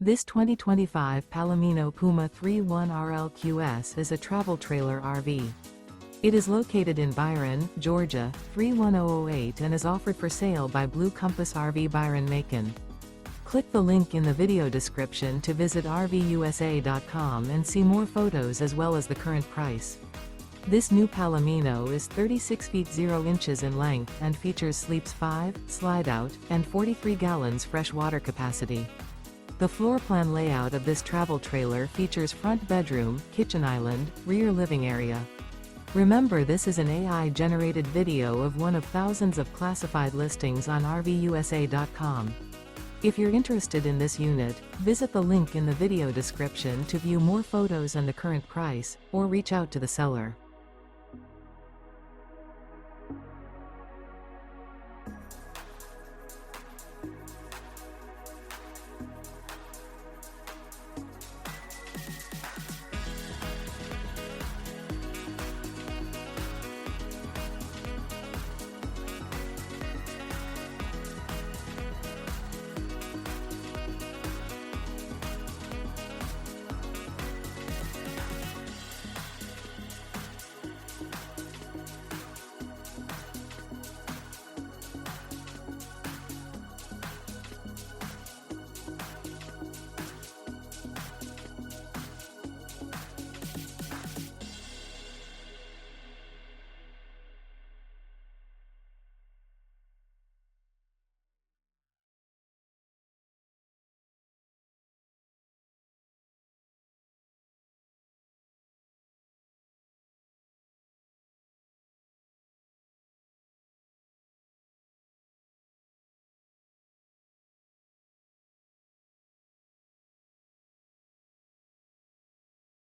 This 2025 Palomino Puma 31RLQS is a travel trailer RV. It is located in Byron, Georgia, 31008 and is offered for sale by Blue Compass RV Byron-Macon. Click the link in the video description to visit RVUSA.com and see more photos as well as the current price. This new Palomino is 36 feet 0 inches in length and features sleeps 5, slide-out, and 43 gallons fresh water capacity. The floor plan layout of this travel trailer features front bedroom, kitchen island, rear living area. Remember, this is an AI-generated video of one of thousands of classified listings on RVUSA.com. If you're interested in this unit, visit the link in the video description to view more photos and the current price, or reach out to the seller.